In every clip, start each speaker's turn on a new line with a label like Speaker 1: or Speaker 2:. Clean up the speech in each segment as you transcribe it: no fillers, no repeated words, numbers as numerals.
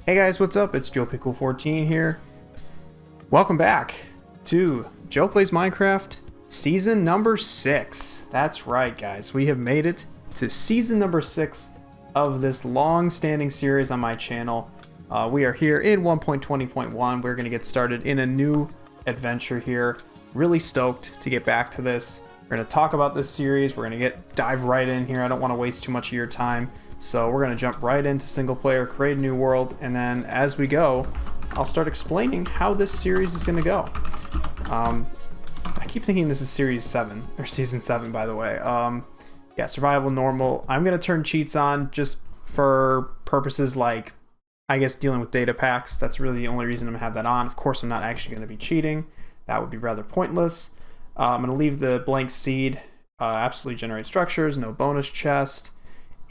Speaker 1: Hey guys, what's up? It's JoePickle14 here. Welcome back to Joe Plays Minecraft season number 6. That's right, guys. We have made it to season number 6 of this long-standing series on my channel. We are here in 1.20.1. We're going to get started in a new adventure here. Really stoked to get back to this. We're going to talk about this series. We're going to dive right in here. I don't want to waste too much of your time. So we're going to jump right into single player, create a new world, and then as we go, I'll start explaining how this series is going to go. I keep thinking this is series 7, or season 7, by the way. Yeah, survival, normal. I'm going to turn cheats on just for purposes like, I guess, dealing with data packs. That's really the only reason I'm going to have that on. Of course, I'm not actually going to be cheating. That would be rather pointless. I'm going to leave the blank seed, absolutely generate structures, no bonus chest.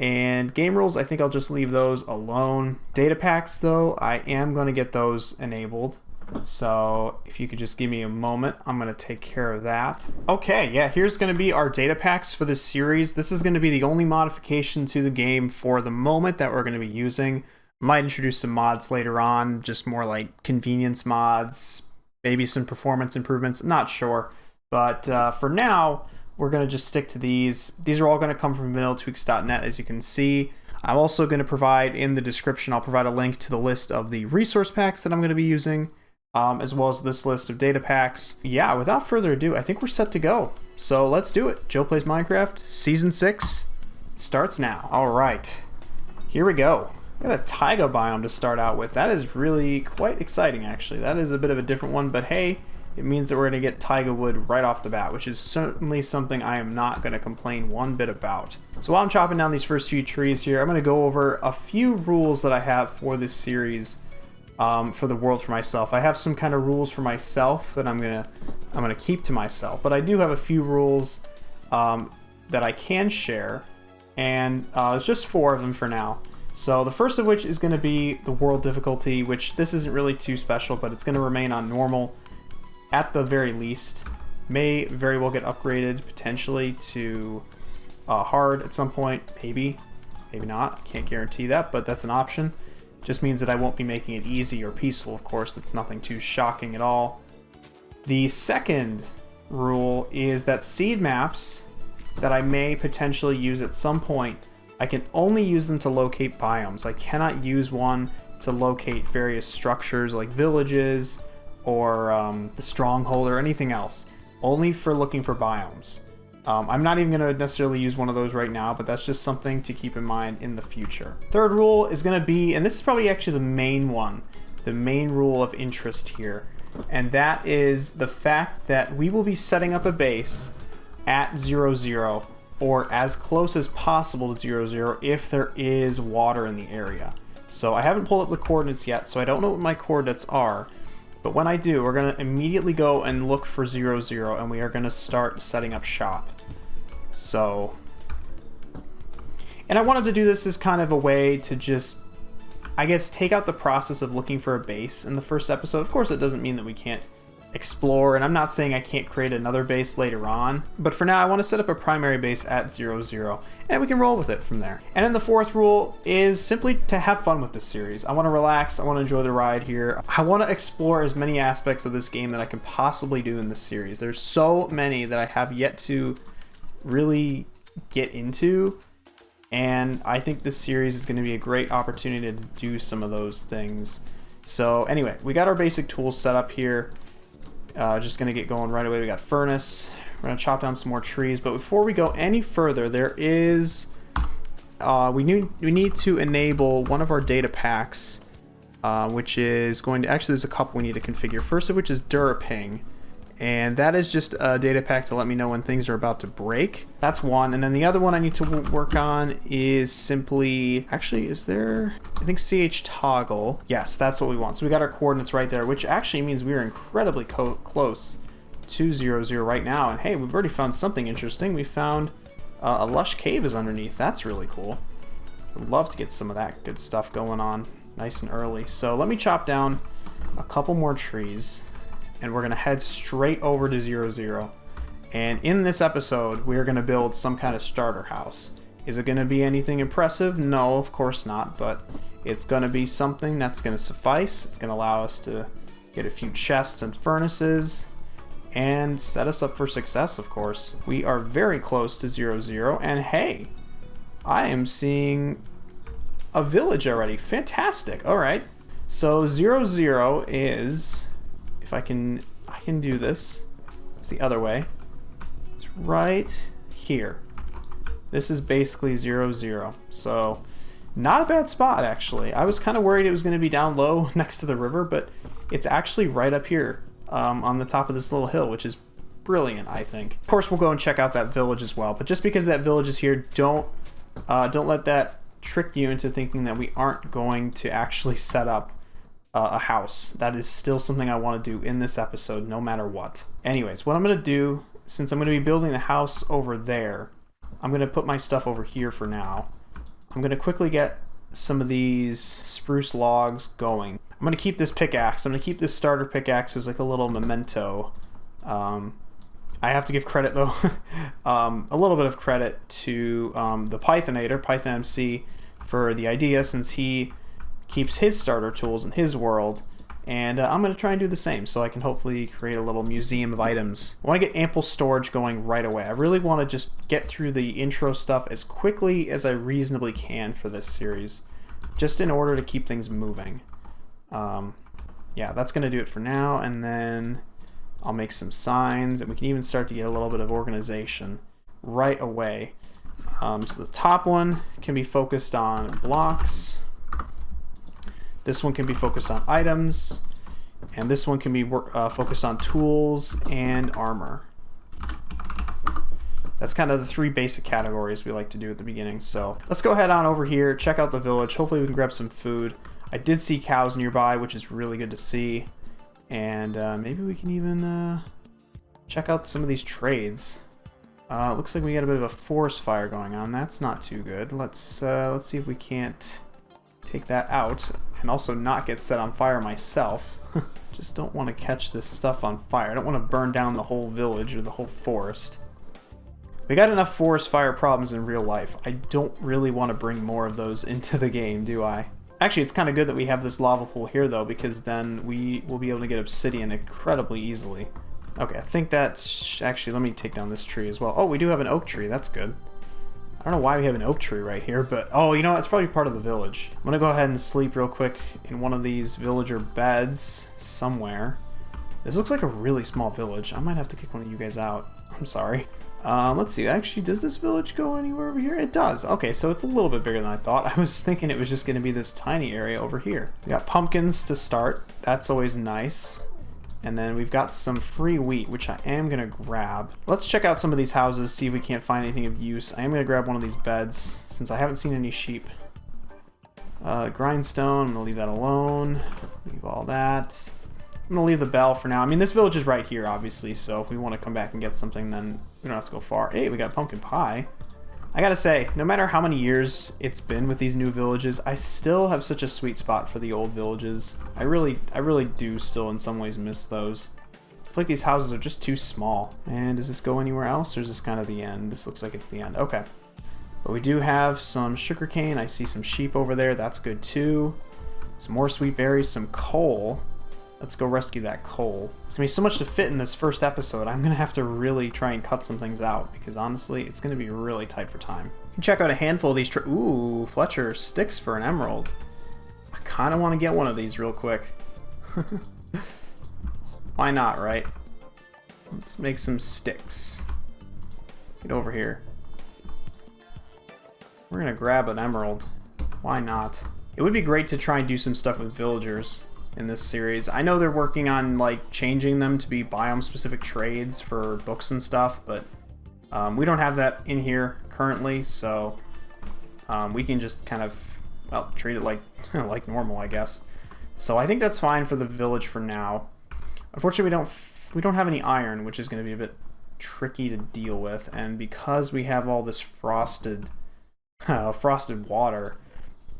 Speaker 1: And game rules, I think I'll just leave those alone. Data packs, though, I am going to get those enabled. So if you could just give me a moment, I'm going to take care of that. Okay, yeah, here's going to be our data packs for this series. This is going to be the only modification to the game for the moment that we're going to be using. I might introduce some mods later on, just more like convenience mods, maybe some performance improvements, I'm not sure. But for now, we're going to just stick to these. These are all going to come from vanillatweaks.net, as you can see. I'm also going to provide in the description, I'll provide a link to the list of the resource packs that I'm going to be using, as well as this list of data packs. Yeah, without further ado, I think we're set to go. So let's do it. Joe Plays Minecraft, Season 6 starts now. All right, here we go. Got a taiga biome to start out with. That is really quite exciting, actually. That is a bit of a different one, but hey, it means that we're going to get taiga wood right off the bat, which is certainly something I am not going to complain one bit about. So while I'm chopping down these first few trees here, I'm going to go over a few rules that I have for this series, for the world for myself. I have some kind of rules for myself that I'm gonna keep to myself, but I do have a few rules that I can share, and it's just 4 of them for now. So the first of which is going to be the world difficulty, which this isn't really too special, but it's going to remain on normal at the very least. May very well get upgraded potentially to hard at some point, maybe not. Can't guarantee that, but that's an option. Just means that I won't be making it easy or peaceful, of course. That's nothing too shocking at all. The second rule is that seed maps that I may potentially use at some point, I can only use them to locate biomes. I cannot use one to locate various structures like villages or the stronghold or anything else. Only for looking for biomes. I'm not even going to necessarily use one of those right now, but that's just something to keep in mind in the future. Third rule is going to be, and this is probably actually the main one, the main rule of interest here, and that is the fact that we will be setting up a base at 0,0 or as close as possible to 0,0 if there is water in the area. So I haven't pulled up the coordinates yet, so I don't know what my coordinates are. But when I do, we're going to immediately go and look for 0,0, and we are going to start setting up shop. So, and I wanted to do this as kind of a way to just, I guess, take out the process of looking for a base in the first episode. Of course, it doesn't mean that we can't explore, and I'm not saying I can't create another base later on, but for now I want to set up a primary base at 0,0, and we can roll with it from there. And then the fourth rule is simply to have fun with this series. I want to relax, I want to enjoy the ride here. I want to explore as many aspects of this game that I can possibly do in this series. There's so many that I have yet to really get into, and I think this series is going to be a great opportunity to do some of those things. So anyway, we got our basic tools set up here. Just gonna get going right away. We got furnace. We're gonna chop down some more trees, but before we go any further, there is we need to enable one of our data packs, which is going to actually, there's a couple we need to configure. First of which is Duraping, and that is just a data pack to let me know when things are about to break. That's one, and then the other one I need to work on is simply, actually, is there, I think CH toggle. Yes, that's what we want. So we got our coordinates right there, which actually means we are incredibly close to 0,0 right now. And hey, we've already found something interesting. We found a lush cave is underneath. That's really cool. I'd love to get some of that good stuff going on nice and early. So let me chop down a couple more trees, and we're going to head straight over to 0,0. And in this episode, we're going to build some kind of starter house. Is it going to be anything impressive? No, of course not, but It's going to be something that's going to suffice. It's going to allow us to get a few chests and furnaces and set us up for success, of course. We are very close to 0-0, and hey, I am seeing a village already. Fantastic. All right. So 0-0 is, if I can do this. It's the other way. It's right here. This is basically 0-0. So not a bad spot, actually. I was kind of worried it was going to be down low next to the river, but it's actually right up here on the top of this little hill, which is brilliant, I think. Of course, we'll go and check out that village as well, but just because that village is here, don't let that trick you into thinking that we aren't going to actually set up a house. That is still something I want to do in this episode, no matter what. Anyways, what I'm going to do, since I'm going to be building the house over there, I'm going to put my stuff over here for now. I'm going to quickly get some of these spruce logs going. I'm going to keep this pickaxe. I'm going to keep this starter pickaxe as like a little memento. I have to give credit, though, a little bit of credit to the Pythonator, PythonMC, for the idea, since he keeps his starter tools in his world. And I'm going to try and do the same, so I can hopefully create a little museum of items. I want to get ample storage going right away. I really want to just get through the intro stuff as quickly as I reasonably can for this series, just in order to keep things moving. Yeah, that's going to do it for now, and then I'll make some signs, and we can even start to get a little bit of organization right away. So the top one can be focused on blocks. This one can be focused on items, and this one can be focused on tools and armor. That's kind of the three basic categories we like to do at the beginning. So let's go head on over here, check out the village. Hopefully we can grab some food. I did see cows nearby, which is really good to see. And maybe we can even check out some of these trades. Looks like we got a bit of a forest fire going on. That's not too good. Let's see if we can't take that out and also not get set on fire myself. Just don't want to catch this stuff on fire. I don't want to burn down the whole village or the whole forest. We got enough forest fire problems in real life. I don't really want to bring more of those into the game, do I? Actually, it's kind of good that we have this lava pool here, though, because then we will be able to get obsidian incredibly easily. Okay, I think that's... Actually, let me take down this tree as well. Oh, we do have an oak tree. That's good. I don't know why we have an oak tree right here, but... Oh, you know what? It's probably part of the village. I'm going to go ahead and sleep real quick in one of these villager beds somewhere. This looks like a really small village. I might have to kick one of you guys out. I'm sorry. Let's see. Actually, does this village go anywhere over here? It does. Okay, so it's a little bit bigger than I thought. I was thinking it was just going to be this tiny area over here. We got pumpkins to start. That's always nice. And then we've got some free wheat, which I am going to grab. Let's check out some of these houses, see if we can't find anything of use. I am going to grab one of these beds, since I haven't seen any sheep. Grindstone, I'm going to leave that alone. Leave all that. I'm going to leave the bell for now. I mean, this village is right here, obviously, so if we want to come back and get something, then we don't have to go far. Hey, we got pumpkin pie. I gotta say, no matter how many years it's been with these new villages, I still have such a sweet spot for the old villages. I really do still in some ways miss those. I feel like these houses are just too small. And does this go anywhere else, or is this kind of the end? This looks like it's the end. Okay. But we do have some sugarcane. I see some sheep over there. That's good too. Some more sweet berries, some coal. Let's go rescue that coal. There's gonna be so much to fit in this first episode. I'm gonna have to really try and cut some things out because honestly, it's gonna be really tight for time. You can check out a handful of these. Ooh, Fletcher, sticks for an emerald. I kind of want to get one of these real quick. Why not, right? Let's make some sticks. Get over here. We're gonna grab an emerald. Why not? It would be great to try and do some stuff with villagers in this series. I know they're working on like changing them to be biome specific trades for books and stuff, but we don't have that in here currently, so we can just kind of, well, treat it like like normal, I guess. So I think that's fine for the village for now. Unfortunately, we don't have any iron, which is going to be a bit tricky to deal with, and because we have all this frosted water,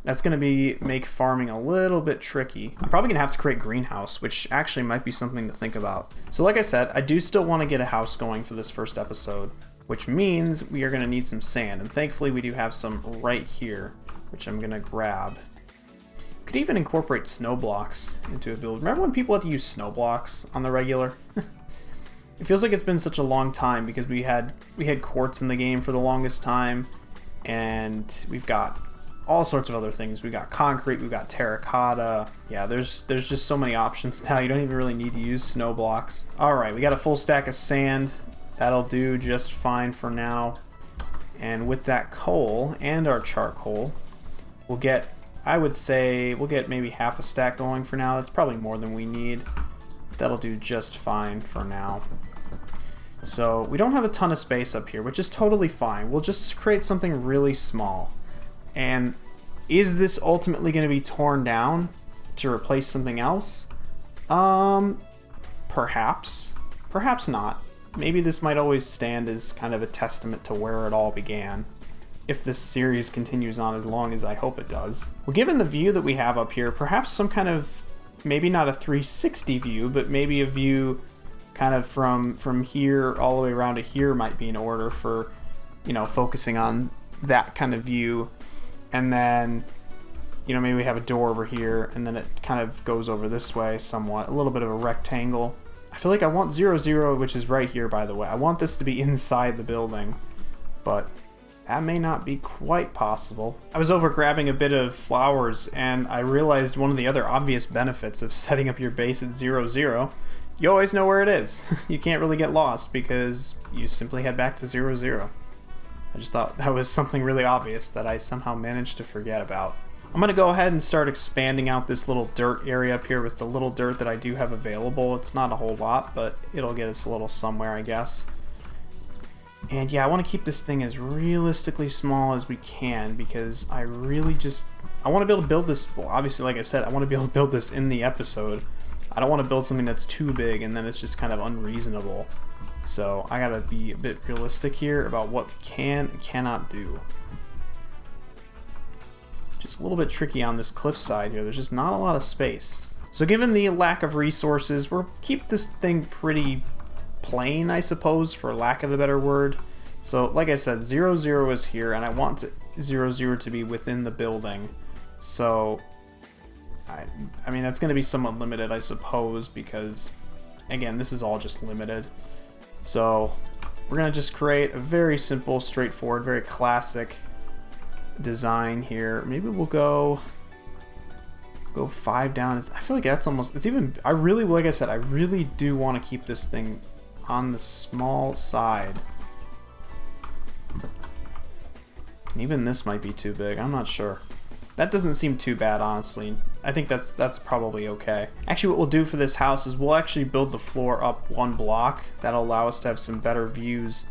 Speaker 1: that's going to make farming a little bit tricky. I'm probably going to have to create a greenhouse, which actually might be something to think about. So like I said, I do still want to get a house going for this first episode, which means we are going to need some sand. And thankfully we do have some right here, which I'm going to grab. Could even incorporate snow blocks into a build. Remember when people had to use snow blocks on the regular? It feels like it's been such a long time because we had quartz in the game for the longest time, and we've got all sorts of other things. We got concrete, we've got terracotta. Yeah, there's just so many options now. You don't even really need to use snow blocks. All right, we got a full stack of sand. That'll do just fine for now. And with that coal and our charcoal, we'll get, I would say, we'll get maybe half a stack going for now. That's probably more than we need. That'll do just fine for now. So we don't have a ton of space up here, which is totally fine. We'll just create something really small. And is this ultimately going to be torn down to replace something else? Perhaps. Perhaps not. Maybe this might always stand as kind of a testament to where it all began, if this series continues on as long as I hope it does. Well, given the view that we have up here, perhaps some kind of, maybe not a 360 view, but maybe a view kind of from here all the way around to here might be in order for, you know, focusing on that kind of view. And then, you know, maybe we have a door over here, and then it kind of goes over this way somewhat, a little bit of a rectangle. I feel like I want 0, 0, which is right here, by the way. I want this to be inside the building, but that may not be quite possible. I was over grabbing a bit of flowers, and I realized one of the other obvious benefits of setting up your base at 0, 0. You always know where it is. You can't really get lost because you simply head back to 0, 0. I just thought that was something really obvious that I somehow managed to forget about. I'm going to go ahead and start expanding out this little dirt area up here with the little dirt that I do have available. It's not a whole lot, but it'll get us a little somewhere, I guess. And yeah, I want to keep this thing as realistically small as we can because I really just... I want to be able to build this... Well, obviously, like I said, I want to be able to build this in the episode. I don't want to build something that's too big and then it's just kind of unreasonable. So I gotta be a bit realistic here about what we can and cannot do. Just a little bit tricky on this cliff side here. There's just not a lot of space. So given the lack of resources, we'll keep this thing pretty plain, I suppose, for lack of a better word. So like I said, 0, 0 is here, and I want 0, 0 to be within the building. So I mean, that's going to be somewhat limited, I suppose, because, again, this is all just limited. So we're going to just create a very simple, straightforward, very classic design here. Maybe we'll go 5 down. I feel like that's almost, it's even, I really, like I said, I really do want to keep this thing on the small side. And even this might be too big, I'm not sure. That doesn't seem too bad, honestly. I think that's probably okay. Actually, what we'll do for this house is we'll actually build the floor up 1 block. That'll allow us to have some better views.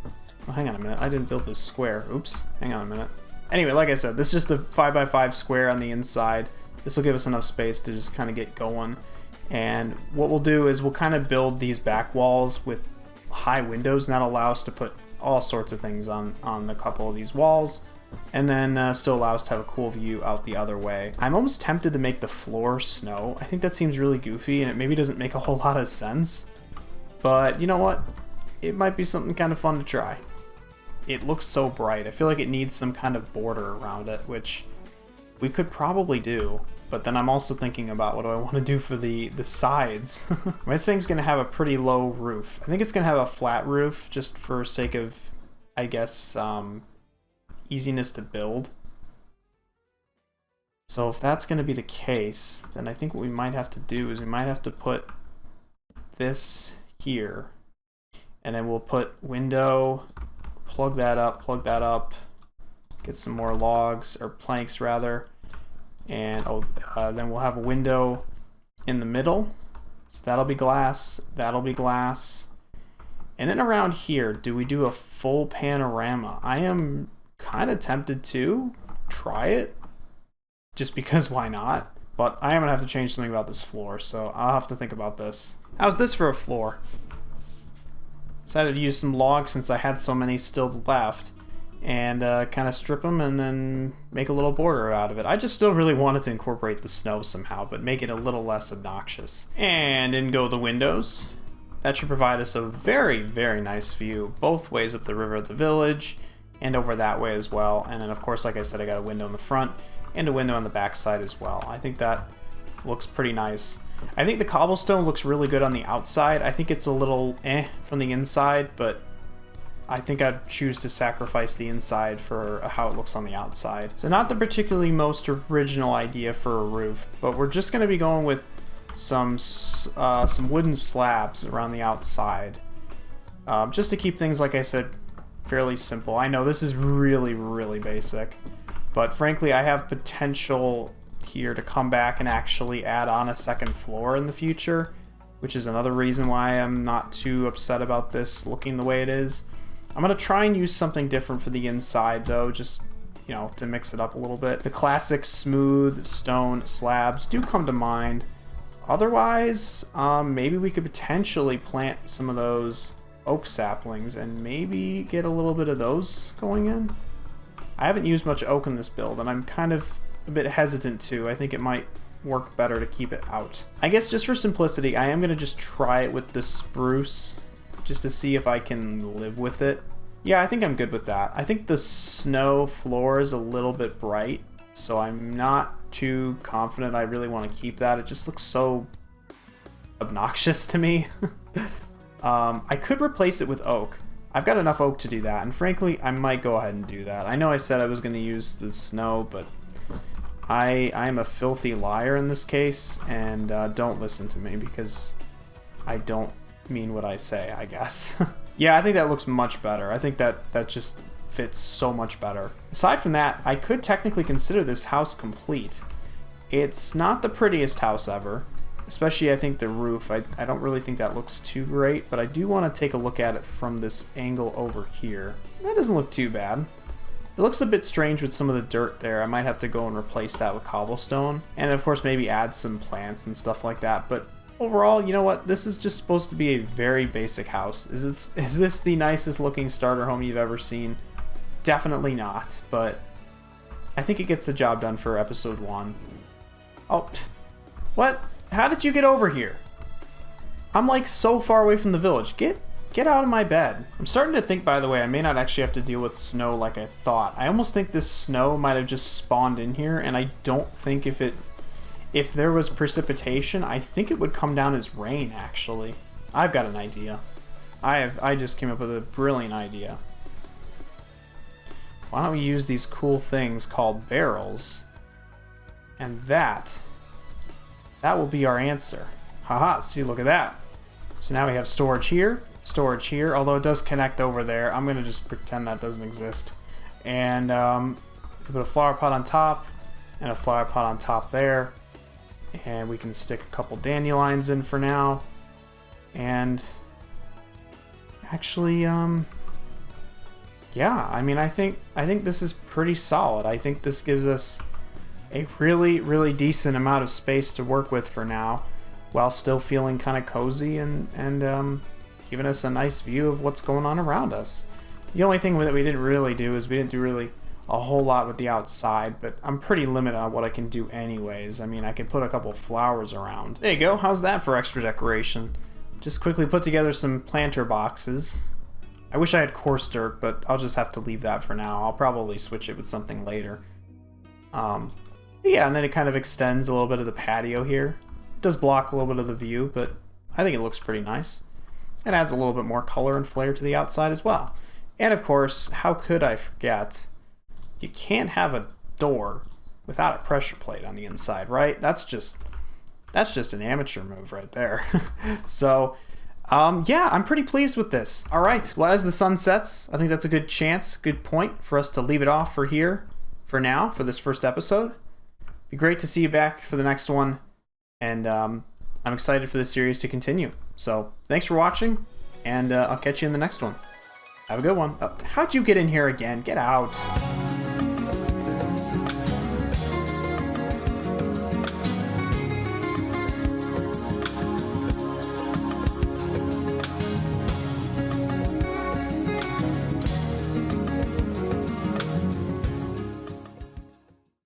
Speaker 1: Oh, hang on a minute. I didn't build this square. Oops. Hang on a minute. Anyway, like I said, this is just a 5x5 square on the inside. This will give us enough space to just kind of get going. And what we'll do is we'll kind of build these back walls with high windows, and that'll allow us to put all sorts of things on a couple of these walls. And then still allow us to have a cool view out the other way. I'm almost tempted to make the floor snow. I think that seems really goofy and it maybe doesn't make a whole lot of sense. But you know what? It might be something kind of fun to try. It looks so bright. I feel like it needs some kind of border around it, which we could probably do. But then I'm also thinking about what do I want to do for the sides. This thing's going to have a pretty low roof. I think it's going to have a flat roof just for sake of, I guess, easiness to build. So if that's going to be the case, then I think what we might have to do is we might have to put this here, and then we'll put window, plug that up, get some more logs, or planks rather, and then we'll have a window in the middle, so that'll be glass, and then around here, do we do a full panorama? I am kind of tempted to try it just because why not, but I am gonna have to change something about this floor, so I'll have to think about this. How's this for a floor? Decided to use some logs since I had so many still left and kind of strip them and then make a little border out of it. I just still really wanted to incorporate the snow somehow, but make it a little less obnoxious. And in go the windows. That should provide us a very, very nice view both ways up the river of the village and over that way as well. And then of course, like I said, I got a window in the front. and a window on the back side as well. I think that looks pretty nice. I think the cobblestone looks really good on the outside. I think it's a little from the inside, but I think I'd choose to sacrifice the inside for how it looks on the outside. So not the particularly most original idea for a roof, but we're just going to be going with some wooden slabs around the outside. Just to keep things, like I said, fairly simple. I know this is really, really basic, but frankly, I have potential here to come back and actually add on a second floor in the future, which is another reason why I'm not too upset about this looking the way it is. I'm going to try and use something different for the inside, though, just, you know, to mix it up a little bit. The classic smooth stone slabs do come to mind. Otherwise, maybe we could potentially plant some of those oak saplings and maybe get a little bit of those going in. I haven't used much oak in this build, and I'm kind of a bit hesitant to. I think it might work better to keep it out. I guess just for simplicity, I am going to just try it with the spruce, just to see if I can live with it. Yeah, I think I'm good with that. I think the snow floor is a little bit bright, so I'm not too confident I really want to keep that. It just looks so obnoxious to me. I could replace it with oak. I've got enough oak to do that, and frankly, I might go ahead and do that. I know I said I was going to use the snow, but I'm a filthy liar in this case, and don't listen to me because I don't mean what I say, I guess. Yeah, I think that looks much better. I think that just fits so much better. Aside from that, I could technically consider this house complete. It's not the prettiest house ever, especially I think the roof. I don't really think that looks too great, but I do want to take a look at it from this angle over here. That doesn't look too bad. It looks a bit strange with some of the dirt there. I might have to go and replace that with cobblestone, and of course maybe add some plants and stuff like that, but overall, you know what? This is just supposed to be a very basic house. Is this the nicest looking starter home you've ever seen? Definitely not, but I think it gets the job done for episode 1. Oh, what? How did you get over here? I'm like so far away from the village. Get out of my bed. I'm starting to think, by the way, I may not actually have to deal with snow like I thought. I almost think this snow might have just spawned in here, and I don't think if there was precipitation, I think it would come down as rain, actually. I've got an idea. I just came up with a brilliant idea. Why don't we use these cool things called barrels? And that will be our answer. Haha, see, look at that. So now we have storage here, although it does connect over there. I'm going to just pretend that doesn't exist. And put a flower pot on top, and a flower pot on top there. And we can stick a couple dandelions in for now. And actually, yeah, I mean, I think this is pretty solid. I think this gives us a really, really decent amount of space to work with for now, while still feeling kind of cozy and giving us a nice view of what's going on around us. The only thing that we didn't really do is we didn't do really a whole lot with the outside, but I'm pretty limited on what I can do anyways. I mean, I can put a couple flowers around. There you go. How's that for extra decoration? Just quickly put together some planter boxes. I wish I had coarse dirt, but I'll just have to leave that for now. I'll probably switch it with something later. Yeah, and then it kind of extends a little bit of the patio here. It does block a little bit of the view, but I think it looks pretty nice. It adds a little bit more color and flair to the outside as well. And of course, how could I forget? You can't have a door without a pressure plate on the inside, right? That's just an amateur move right there. So, yeah, I'm pretty pleased with this. All right, well, as the sun sets, I think that's a good point for us to leave it off for now, for this first episode. Be great to see you back for the next one, and I'm excited for this series to continue. So, thanks for watching, and I'll catch you in the next one. Have a good one. How'd you get in here again? Get out.